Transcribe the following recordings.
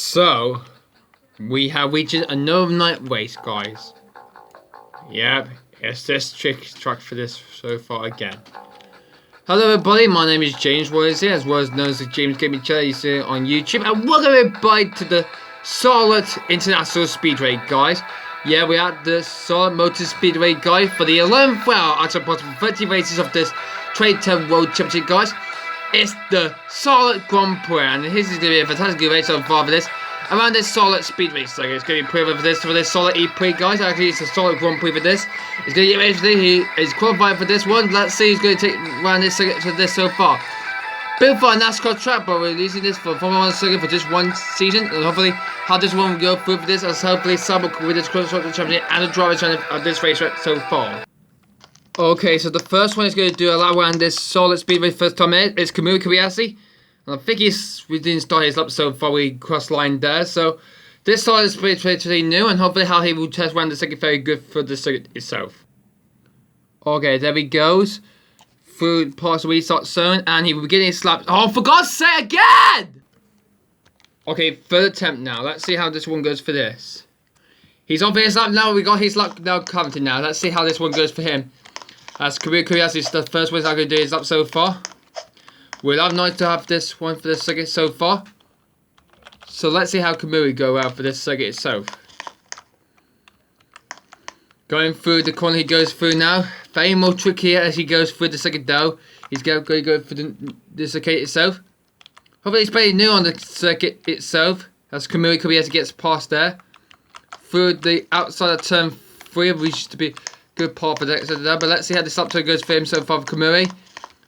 So, we have reached another night race, guys. Yep, it's this track for this so far again. Hello everybody, my name is James Royce here, as well as known as James Gaming Channel here on YouTube, and welcome everybody to the Charlotte International Speedway, guys. Yeah, we're at the Charlotte Motor Speedway, guys, for the 11th round out of possible 30 races of this 2010 World Championship, guys. It's the Charlotte Grand Prix, and this is going to be a fantastic race so far for this. Around this Charlotte Speedway circuit, it's going to be pretty for this Charlotte E-Prix, guys. Actually, it's a Charlotte Grand Prix for this. It's going to get ready for this. He is qualified for this one. Let's see who's going to take around this circuit for this so far. Built for a NASCAR track, but we're releasing this for Formula 1 circuit for just one season. And hopefully, how this one will go through for this, as hopefully Sabo will win this constructor championship and the driver's championship of this race so far. Okay, so the first one is going to do a lap around this Charlotte Speedway first time in. It's Kamui Kobayashi. And I think we didn't start his lap so far, we crossed line there. So this Charlotte Speedway is pretty new, and hopefully how he will test around the circuit very good for the circuit itself. Okay, there he goes. Through past the restart zone, and he will begin his lap. Oh, for God's sake, again! Okay, third attempt now. Let's see how this one goes for this. He's on for his lap now. We got his lap now covered now. Let's see how this one goes for him. As Kamui Kobayashi is the first one he's going to do his lap so far. We'll have nice to have this one for the circuit so far. So let's see how Kamui go out for this circuit itself. Going through the corner he goes through now. Very more tricky as he goes through the circuit though. He's going to go for the circuit itself. Hopefully he's pretty new on the circuit itself. As Kamui Kobayashi gets past there. Through the outside of turn 3, which used to be a good part for that. But let's see how this lap time goes for him so far for Kamui.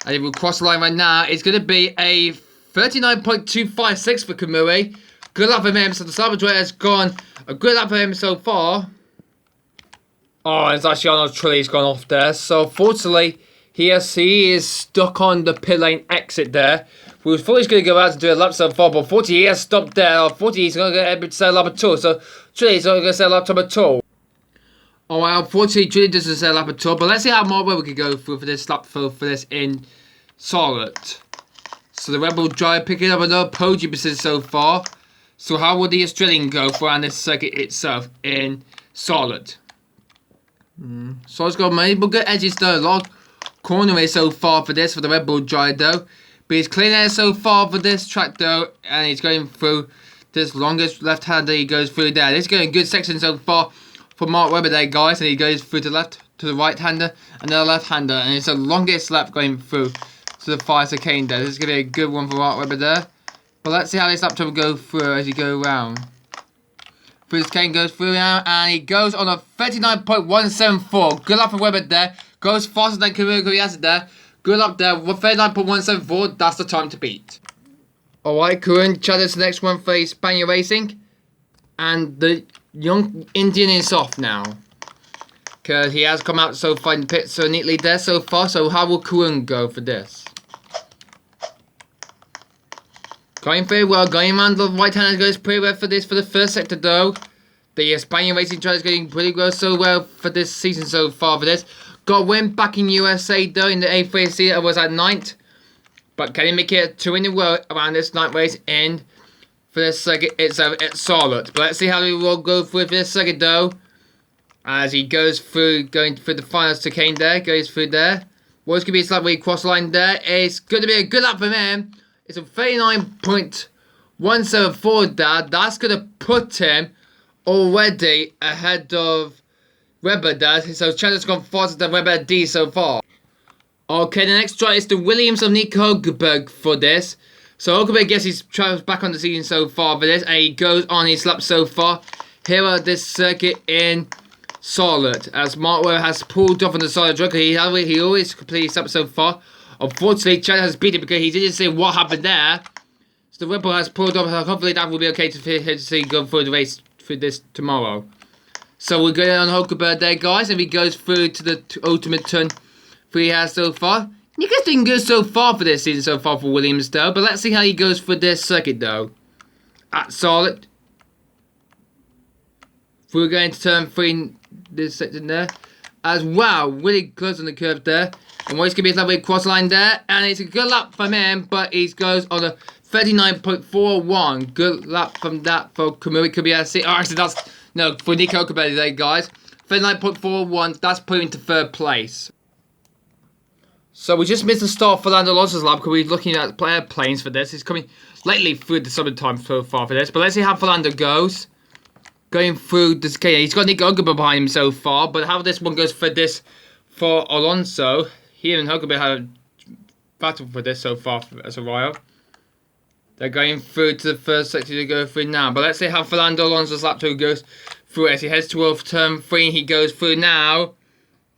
And he will cross the line right now. It's going to be a 39.256 for Kamui. Good luck for him. So the Salvador has gone a good lap for him so far. Oh, it's actually Arnold Trilly's gone off there. So fortunately, he is stuck on the pit lane exit there. We thought he was going to go out to do a lap so far, but fortunately he has stopped there. Unfortunately, he's going to get able to set a lap at all. So Trilly's not going to set a lap time at all. Oh, well, unfortunately, Trilly doesn't set a lap at all. But let's see how more we can go through for this lap for this in Charlotte. So the Red Bull driver picking up another podium position so far. So how will the Australian go for around this circuit itself in Charlotte? So it's got many good edges though. A lot of cornering so far for this for the Red Bull driver though. But he's clean air so far for this track though. And he's going through this longest left-hander he goes through there. This is going a good section so far for Mark Webber there, guys. And he goes through to the left, to the right-hander, and then the left-hander. And it's the longest lap going through to the fire chicane there. This is going to be a good one for Mark Webber there. But let's see how this lap time will go through as he go around. Through this chicane goes through now, and he goes on a 39.174. Good luck for Webber there. Goes faster than Kamui Kobayashi there. Good luck there. 39.174. That's the time to beat. Alright, Kurun chatters the next one for Spaniard Racing. And the young Indian is off now. Because he has come out so far in the pit so neatly there so far. So how will Kurun go for this? Going very well, going around the right hand goes pretty well for this for the first sector though. The Spaniard Racing Driver is going pretty well so well for this season so far for this. Got a win back in USA though in the A3 season. It was at 9th. But can he make it 2 in a row around this night race in for this circuit itself at Charlotte? But let's see how he will go through this circuit though. As he goes through, going through the final chicane there, goes through there. What's going to be his lap where he cross line there? It's going to be a good lap for him. It's a 39.174 there. That's going to put him already ahead of Webber there. So Chandler's gone faster than Webber D so far. Okay, the next drive is the Williams of Nico Hulkenberg for this. So Hulkenberg gets his travels back on the season so far for this. And he goes on his lap so far. Here at this circuit in Charlotte. As Mark Webber has pulled off on the side of the track. He always completed his lap so far. Unfortunately, Chandler has beat it because he didn't see what happened there. So the Red Bull has pulled off. Hopefully that will be okay to see go through the race through this tomorrow. So we're going on Hulkenberg there, guys. And he goes through to the ultimate turn 3 he has so far. Nico's doing good so far for this season so far for Williams though. But let's see how he goes for this circuit though. At Charlotte. We're going to turn 3 in this section there. As well, really close on the curve there. And what's going to be his lovely cross line there. And it's a good lap for him, but he goes on a 39.41. Good lap from that for Kamui Kobayashi. Oh, actually, that's no for Nico Kobayashi, guys. 39.41. That's put him into third place. So we just missed the start for Fernando Alonso's lap because we're looking at player planes for this. He's coming lately through the summertime so far for this. But let's see how Fernando goes. Going through this, okay, he's got Nico Huckenberg behind him so far. But how this one goes for this for Alonso. He and Huckenberg had a battle for this so far as a while. They're going through to the first section to go through now. But let's see how Fernando Alonso's lap 2 goes through as he heads towards turn 3. He goes through now.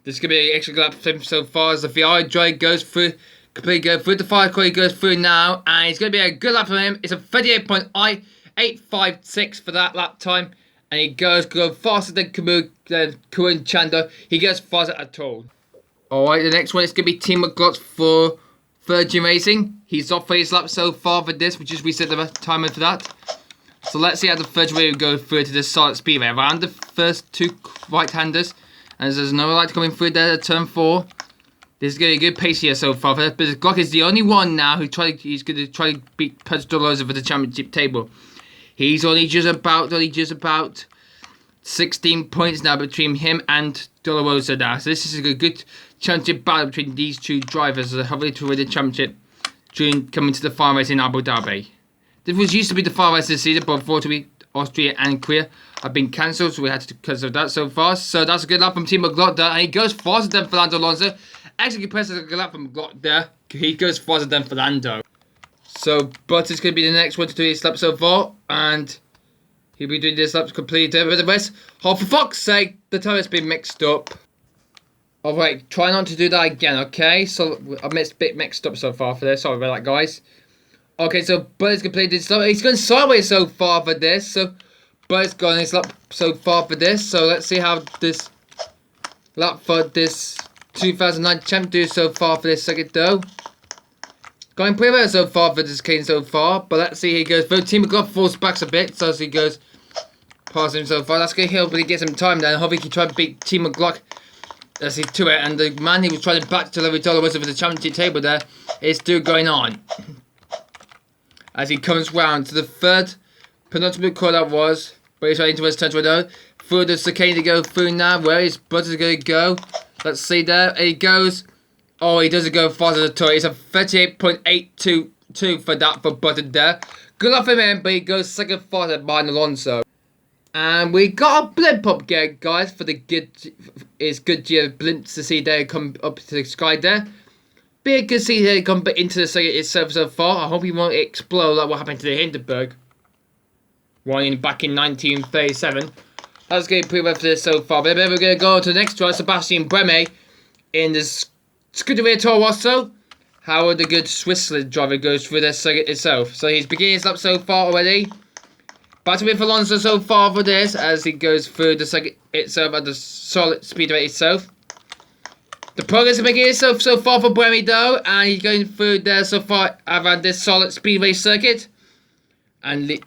There's going to be an extra lap for him so far as the Ferrari drive goes through. Completely go through the fire car. He goes through now. And it's going to be a good lap for him. It's a 38.856 for that lap time. And he go faster than Kuan Chanda. He goes faster at all. Alright, the next one is going to be Team McGlotz for Virgin Racing. He's off for his lap so far for this. We just reset the timer for that. So let's see how the Virgin Racing go through to the solid speedway. Around the first 2 right-handers. And there's another light coming through there at turn 4. This is going to be a good pace here so far. But Glock is the only one now he's going to try to beat Pedrosa for the championship table. He's only just about 16 points now between him and Dolorosa now. So this is a good championship battle between these 2 drivers. Hopefully to win the championship during coming to the final race in Abu Dhabi. This was used to be the final race this season, but unfortunately Austria and Korea have been cancelled, so we had to because of that so far. So that's a good lap from Team McGlot there, and he goes faster than Fernando Alonso. Actually, impressive a good lap from McGlot there. He goes faster than Fernando. So Butter's going to be the next one to do his lap so far, and he'll be doing this lap completely. But the rest, oh, for fuck's sake, the time has been mixed up. Alright, try not to do that again, okay? So I've a bit mixed up so far for this. Sorry about that, guys. Okay, so Butter's completed this lap. He's going sideways so far for this. So Butter's gone his lap so far for this. So let's see how this lap for this 2009 champ do so far for this second though. Going pretty well so far for this Kane so far. But let's see, he goes through. Team McGlotth falls back a bit. So as he goes past him so far. That's going to help, but he gets some time then. Hopefully he can try to beat Team McGlotth. Let's see to it. And the man he was trying to back to Larry Dollar for the championship table there is still going on. As he comes round to the third penultimate call that was. But he's trying to his turn to through the chicane to go through now. Where is Butters going to go? Let's see there. And he goes. Oh, he doesn't go faster at all. It's a 38.822 for that for Butter there. Good luck for him, but he goes second faster behind Alonso. And we got a blimp up there, guys, for the Goodyear blimps to see there come up to the sky there. Be a good to see there come into the second itself so far. I hope he won't explode like what happened to the Hindenburg. Running back in 1937. That's going pretty well for this so far. But then we're going to go on to the next drive, Sebastian Breme in the Scuderia Toro Rosso. How the good Switzerland driver goes through this circuit itself. So he's beginning his lap so far already. Battle with Alonso so far for this as he goes through the circuit itself at the solid speedway itself. The progress is making itself so far for Bremy though, and he's going through there so far around this solid speedway circuit. And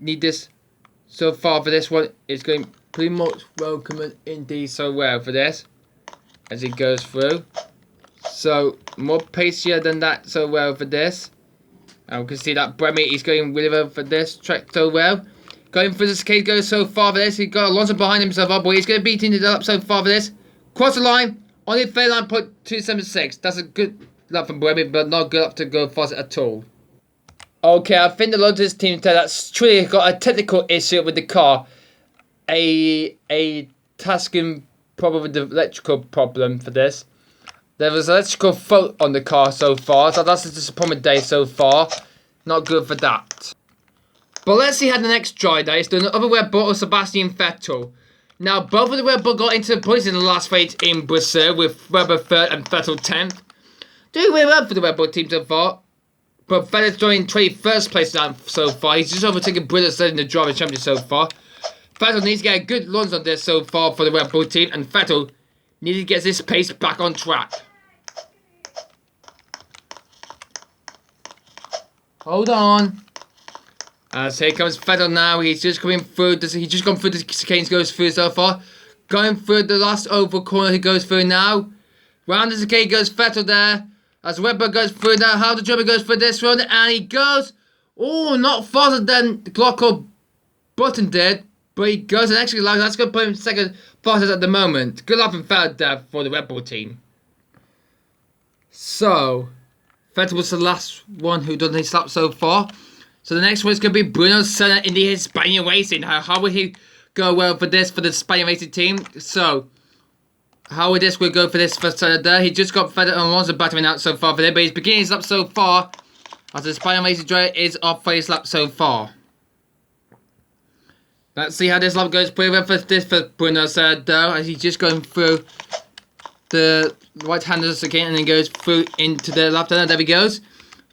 need this so far for this one. It's going pretty much welcome indeed so well for this as he goes through. So more pacier than that so well for this. And we can see that Bremy is going really well for this track so well. Going through this case goes so far for this. He's got Alonso behind him so far, but he's going to beat into the up so far for this. Cross the line, only 39.276. That's a good lap from Bremy, but not good enough to go fast at all. Okay, I think the Lotus team that's truly got a technical issue with the car. A tasking problem with the electrical problem for this. There was electrical fault on the car so far, so that's a disappointment day so far. Not good for that. But let's see how the next dry day is doing. The other Red Bull of Sebastian Vettel. Now, both of the Red Bull got into the points in the last race in Brazil with Webber 3rd and Vettel 10th. Doing really well for the Red Bull team so far. But Vettel's joining 21st place now so far. He's just overtaken Britta in the driving championship so far. Vettel needs to get a good launch on this so far for the Red Bull team. And Vettel needs to get this pace back on track. Hold on. As here comes Vettel now. He's just coming through. He's just gone through the chicanes, goes through so far. Going through the last oval corner he goes through now. Round the chicane goes Vettel there. As Webber goes through now. How the German goes through this one. And he goes Oh, not faster than the Glock or Button did, but he goes an extra lap. That's going to put him second fastest at the moment. Good luck and third there for the Red Bull team. So, Vettel was the last one who done his lap so far. So the next one is going to be Bruno Senna in the Hispania Racing. How will he go well for this for the Hispania Racing team? So, how would this will go for this first Senna there? He just got Vettel and Alonso battering out so far for there, but he's beginning his lap so far as the Hispania Racing driver is off for his lap so far. Let's see how this lap goes. Pretty well for this for Bruno Senna though, as he's just going through the right-handers again and then goes through into the lap there. There he goes.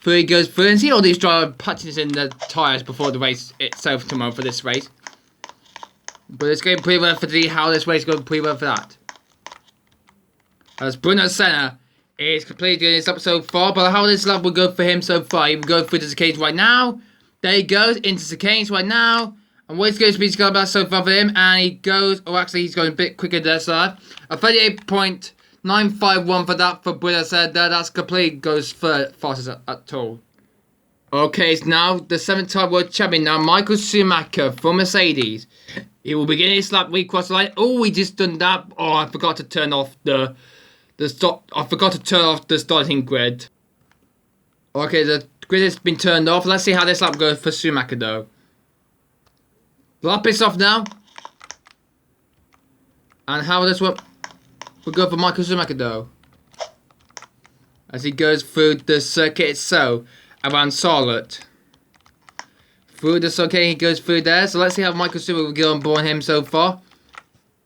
Through he goes through and see all these drivers patches in the tyres before the race itself tomorrow for this race. But it's going pretty well for how this race goes pretty well for that. As Bruno Senna is completely doing this up so far, but how this lap will go for him so far. He will go through the chicanes right now. There he goes into chicanes right now. And what he's going to be going about so far for him, and he goes, oh actually he's going a bit quicker there, so a 38.951 for that for Bruno Senna there. That's complete goes for fastest at all. Okay, it's now the 7-time world champion now, Michael Schumacher from Mercedes. He will begin his lap recross the line. Oh, he just done that. Oh, I forgot to turn off the stop. I forgot to turn off the starting grid. Okay, the grid has been turned off. Let's see how this lap goes for Schumacher though. The lap is off now. And how this will go for Michael Schumacher though. As he goes through the circuit itself around Charlotte. Through the circuit he goes through there. So let's see how Michael Schumacher will get on board him so far.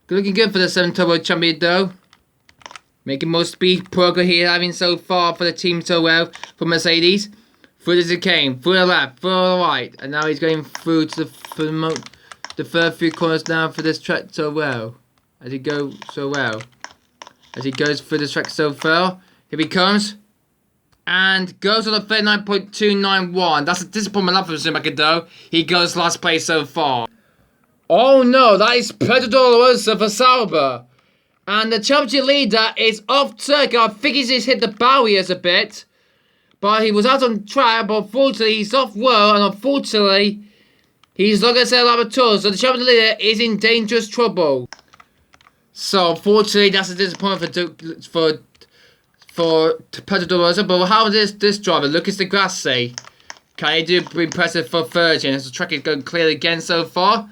Looking good for the 7-time world champion though. Making more speed progress here having so far for the team so well for Mercedes. Through the chicane, through the left, through the right. And now he's going through to the third few corners now for this track so well. As he goes so well. As he goes through the track so far. Here he comes. And goes on a 39.291. That's a disappointment lap for Schumacher though. He goes last place so far. Oh no, that is Pedro Dolorosa for Sauber. And the championship leader is off circuit. I think he's just hit the barriers a bit. But he was out on track, but unfortunately he's off road, and unfortunately he's not going to set a lap at all. So the championship leader is in dangerous trouble. So unfortunately that's a disappointment for Pedro Dolorosa. But how does this driver, Lucas Di Grassi, can he do impressive for Virgin as the track is going clear again so far?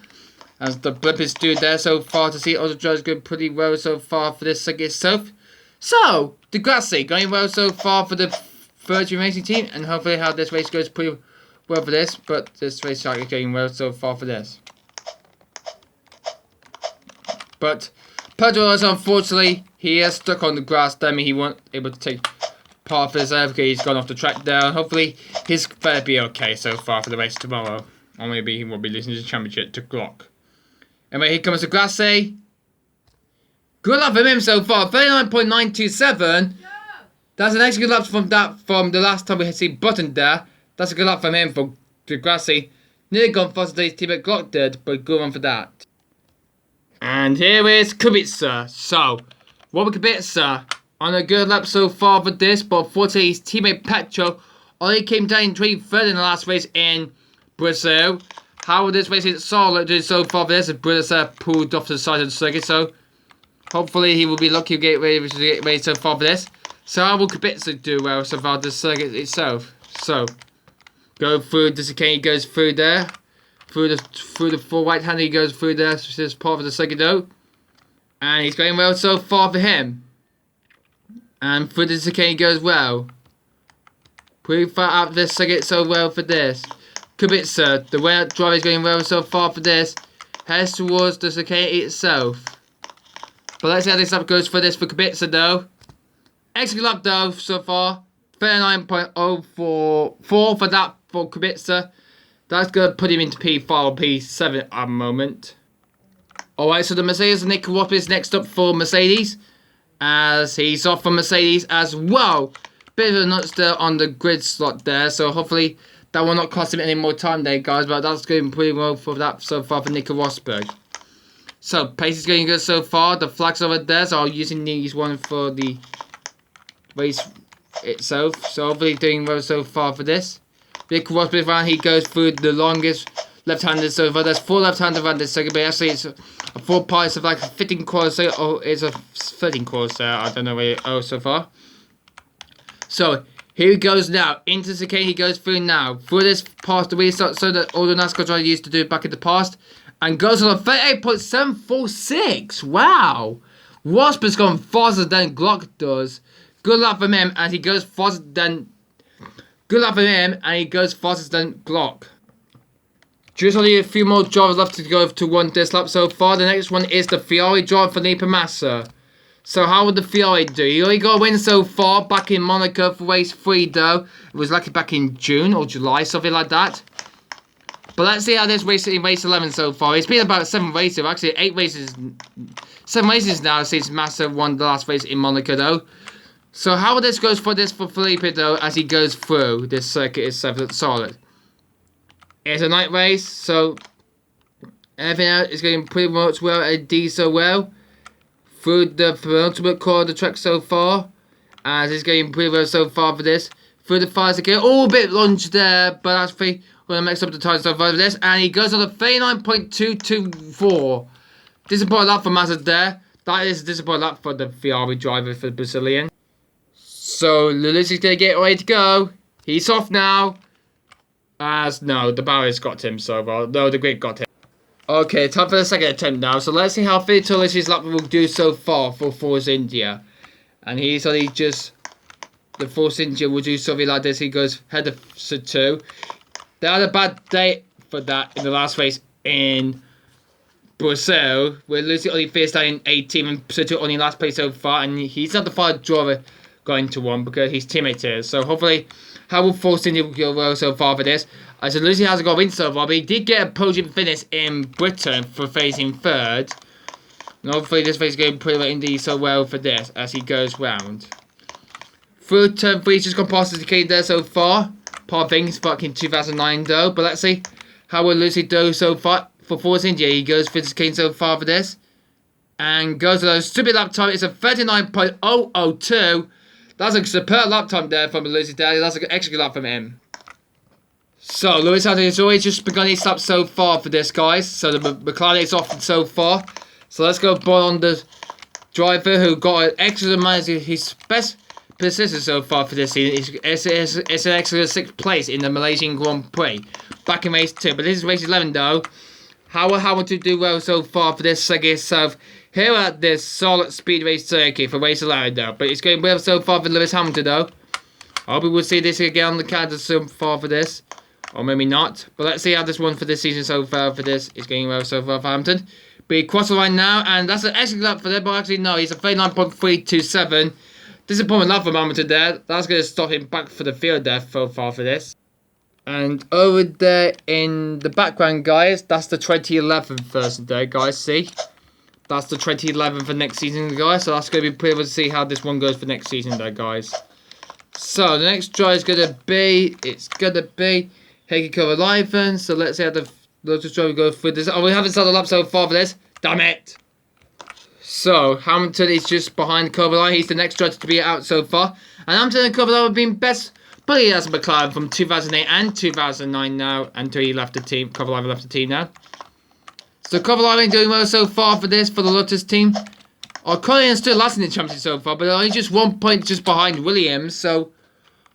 As the blip is due there so far to see other drivers going pretty well so far for this circuit itself. So Di Grassi going well so far for the Virgin Racing team, and hopefully how this race goes pretty well for this, but this race is going well so far for this. But Pedro is unfortunately, he is stuck on the grass, that means he won't able to take part of this because he's gone off the track there, and hopefully he's better be okay so far for the race tomorrow, or maybe he will be losing his championship to Glock. Anyway, here comes the Grassi. Good luck for him so far, 39.927. That's an extra good lap from the last time we had seen Button there. That's a good lap from him for Di Grassi. Nearly gone faster than his teammate Glock did, but good one for that. And here is Kubica. So, Robert Kubica on a good lap so far for this, but unfortunately his teammate Petro only came down in 23rd in the last race in Brazil. How will this race in Charlotte do so far for this? As Kubica pulled off the side of the circuit, so hopefully he will be lucky to get ready so far for this. So how will Kubica do well so far the circuit itself? So go through the chicane, he goes through there. Through the full right hand he goes through there, so this part of the circuit though. And he's going well so far for him. And through the chicane he goes well. Pretty far out of this circuit so well for this. Kubica, the way that driver is going well so far for this. Heads towards the chicane itself. But let's see how this lap goes for this for Kubica though. Excellent lap though so far. 39.044 for that for Kubica. That's going to put him into P5 or P7 at the moment. Alright, so the Mercedes and Nico Rosberg is next up for Mercedes. As he's off for Mercedes as well. Bit of a nut still on the grid slot there. So hopefully that will not cost him any more time there, guys. But that's going pretty well for that so far for Nico Rosberg. So pace is going good so far. The flags over there. So I'm using these one for the race itself. So hopefully doing well so far for this. Big Rosberg round, he goes through the longest left-handed so far. There's 4 left-handed around this second, but actually it's a 4 parts of like a 15 quarters there, or it's a 13 quarters there. I don't know where it so far. So here he goes now into the chicane. He goes through now through this past the restart, so that all the NASCAR drivers used to do back in the past, and goes on a 38.746. Wow, Rosberg's gone faster than Glock does. Good luck for him, and he goes faster than. Good luck for him, and he goes faster than Glock. Just only a few more drivers left to go to run this lap so far. The next one is the Ferrari driver for Felipe Massa. So how would the Ferrari do? He only got a win so far back in Monaco for race 3 though. It was lucky back in June or July, something like that. But let's see how this race in race 11 so far. It's been about 7 races, actually 7 races now since Massa won the last race in Monaco though. So how this goes for Felipe though as he goes through this circuit is solid. It's a night race, so everything else is going pretty much well and so well. Through the penultimate core of the track so far, as it's going pretty well so far for this. Through the fires again, all a bit lunge there, but actually we're going to mix up the time so far for this. And he goes on a 39.224. Disappointing lap for Massa there. That is a disappointing lap for the Ferrari driver for the Brazilian. So Lewis is going to get ready to go. He's off now. As no, the barrier's got him so well. No, the grid got him. Okay, time for the second attempt now. So let's see how Vitalis's lap will do so far for Force India. And he's only just the Force India will do something like this. He goes head of 2. They had a bad day for that in the last race in Brazil, where Lucy only finished down in 18 and Sato only last place so far. And he's not the far driver going to one because his teammate is. So hopefully, how will Force India go well so far for this? So Lucy hasn't got a win so far, but he did get a podium finish in Britain for facing 3rd. And hopefully this race is going pretty well indeed so well for this as he goes round. Through turn 3, he's just gone past the chicane there so far. Part of things back in 2009 though. But let's see how will Lucy do so far for Force India. He goes for the chicane so far for this. And goes to those stupid lap time. It's a 39.002. That's a superb lap time there from Lucy there. That's an extra good lap from him. So, Lewis has already just begun his lap so far for this, guys. So, the McLaren is off so far. So, let's go on the driver who got an excellent amount of his best position so far for this season. It's an excellent 6th place in the Malaysian Grand Prix back in race 2. But this is race 11, though. How will Hamilton do well so far for this circuit itself? Here at this solid speedway circuit for race 11, though. But it's going well so far for Lewis Hamilton, though. I hope we will see this again on the calendar so far for this. Or maybe not. But let's see how this one for this season so far for this is going well so far for Hamilton. But he crossed the line now, and that's an excellent lap for them. But actually, no, he's a 39.327. Disappointing lap for Hamilton there. That's going to stop him back for the field there so far for this. And over there in the background, guys, that's the 2011 version there, guys. See? That's the 2011 for next season, guys. So that's going to be pretty able to see how this one goes for next season there, guys. So the next drive is going to be, Heikki Kovalainen. So let's see how the Lotus driver go through this. Oh, we haven't started the lap so far for this. Damn it. So Hamilton is just behind Kovalainen. He's the next driver to be out so far. And Hamilton and Kovalainen have been best buddies as McLaren from 2008 and 2009 now. Until he left the team. Kovalainen left the team now. So Kovalainen doing well so far for this, for the Lotus team. Kovalainen still last in the championship so far, but only just 1 point just behind Williams. So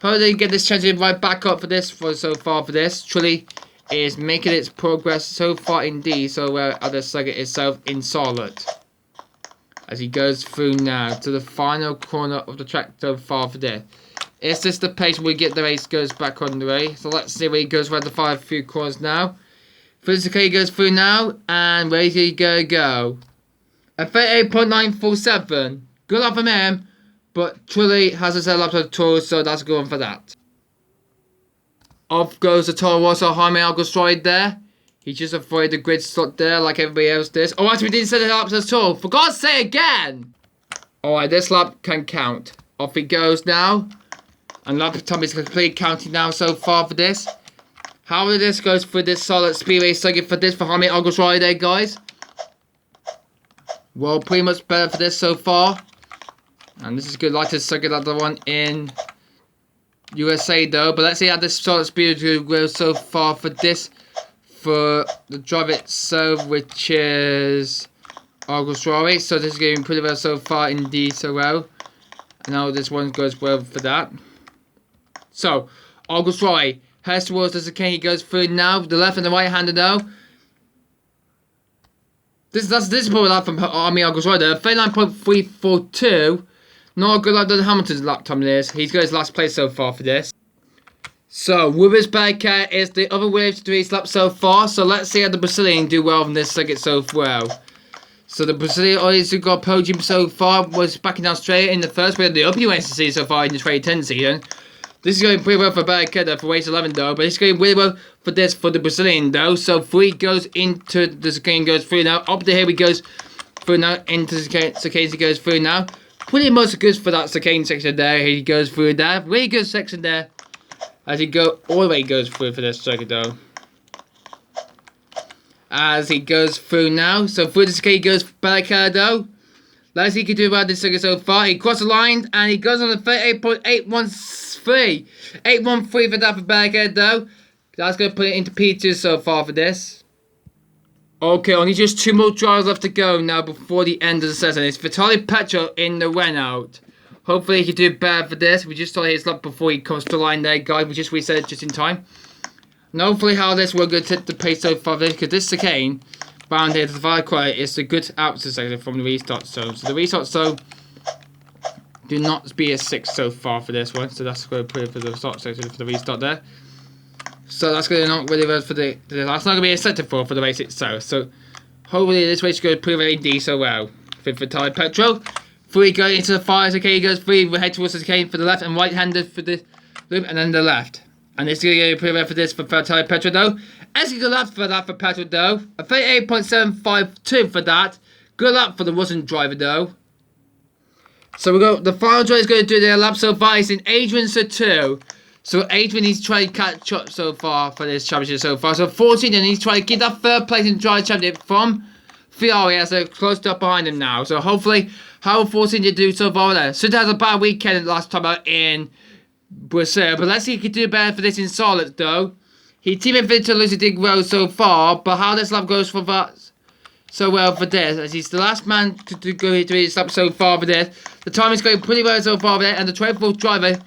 hopefully they get this championship right back up for this, so far for this. Truly is making its progress so far indeed, so well at the circuit itself in Charlotte. As he goes through now to the final corner of the track so far for this. Is this the pace we get the race goes back on the way? So let's see where he goes around the few corners now. Physically goes through now, and where he go? A 38.947. Good luck from him, but truly has a set up to the tour, so that's a good one for that. Off goes the Toro Rosso Jaime Alguersuari there. He just avoided the grid slot there like everybody else does. Oh, actually we didn't set it up at all. For God's sake again! Alright, this lap can count. Off he goes now. And lap time is completely counting now so far for this. How will this goes for this solid speedway circuit for this for Jaime Alguersuari there, guys? Well, pretty much better for this so far. And this is good, like the circuit like the one in USA though. But let's see how this solid speed goes so far for this. For the drive itself, which is August Rory. So this is going pretty well so far indeed, so well. And now this one goes well for that. So, August Rory heads towards the chicane. He goes through now. The left and the right hander now. This is probably lap from Army August Rory. 39.342. Not a good lap than Hamilton's lap time this. He's got his last place so far for this. So, Rubens Barrichello is the other winner to his lap so far. So, let's see how the Brazilian do well in this circuit so well. So, the Brazilian always got podium so far. Was backing down straight in the first. We had the opening race to see so far in the 2010 season. This is going pretty well for Barrichello for race 11 though. But it's going really well for this for the Brazilian though. So, 3 goes into the chicane, goes through now. Up the hill he goes through now. Into the chicane he goes through now. Pretty much good for that chicane section there. He goes through there. Really good section there. As he all the way goes through for this circuit though. As he goes through now. So through this he goes Barrichello though. Let's see what he can do about this circuit so far. He crosses the line and he goes on the 38.813. 813 for that for Barrichello though. That's going to put it into P2 so far for this. Okay, only just 2 more drivers left to go now before the end of the session. It's Vitaly Petrov in the Renault. Hopefully he can do better for this. We just saw his lap before he comes to the line there, guys. We just reset it just in time. And hopefully how this will go to the pace so far because this chicane round here to the far quiet is a good outside section from the restart zone. So the restart zone do not be a 6 so far for this one. So that's going to put it for the start section for the restart there. So that's going to not really work for that's not going to be a sector for the race itself. So hopefully this race is going to prove very decent well. For Vitaly Petrov. 3 going into the fires, okay, he goes 3, we head towards the chicane for the left and right-handed for the loop and then the left. And this is going to get pretty well for this for Vitaly Petrov though. Excellent good lap for that for Petrov though. A 38.752 for that. Good lap for the Russian driver though. So we got the final driver is going to do their lap so far. It's in Adrian Satou. So Adrian needs to try to catch up so far for this championship so far. So 14 and he's trying to get that third place in driver championship from Fiori as they're close up behind him now. So hopefully how will 14 to do so far there. Sutter has a bad weekend last time out in Brazil. But let's see if he can do better for this in Charlotte though. He teammate Victor Lucy did well so far. But how this lap goes for that so well for this. As he's the last man to go into his lap so far for this. The time is going pretty well so far for that. And the 24th driver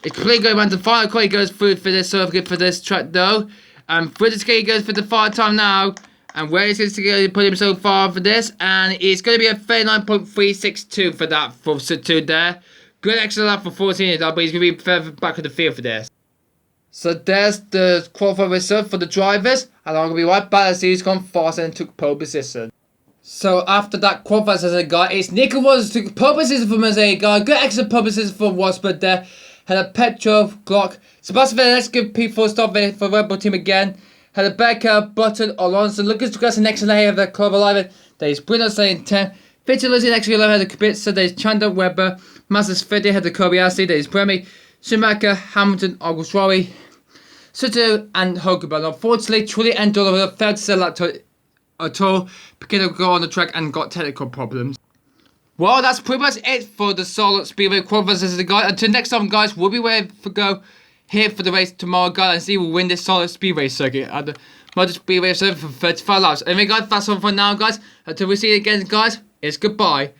is completely going around the final corner. He goes through for this so good for this track though. And through this he goes for the final time now. And where is this going to put him so far for this? And it's going to be a 39.362 for that for Satou there. Good extra lap for 14 but he's going to be further back of the field for this. So there's the qualifier result for the drivers. And I'm going to be right back as he's gone fast and took pole position. So after that qualifier session, guy, it's Nico Rosberg took pole position for Mosaic, guy. Good extra pole position for Rosberg there. Had a Petrov, Glock. Sebastian Vettel, let's give P4 stop there for Red Bull team again. Had a Becker, Button, Alonso, Lucas Dugas, an extra layer of the club alive. There's Bruno saying 10. Victor Lucy, an extra layer of the Kubica. There's Chandler Webber, Mazdas Fede, had the Kobayashi. There's Premi, Schumacher, Hamilton, August Rory, Sutter, and Hogeberg. Unfortunately, Trulli and Dollar failed to sell that at all because they got on the track and got technical problems. Well, that's pretty much it for the Solid Speedway qualifiers as the guy. Until next time, guys, we'll be waiting for go here for the race tomorrow, guys, and see who will win this Solid Speedway circuit at the Motor Speedway circuit for 35 laps. Anyway, guys, that's all for now, guys. Until we see you again, guys, it's goodbye.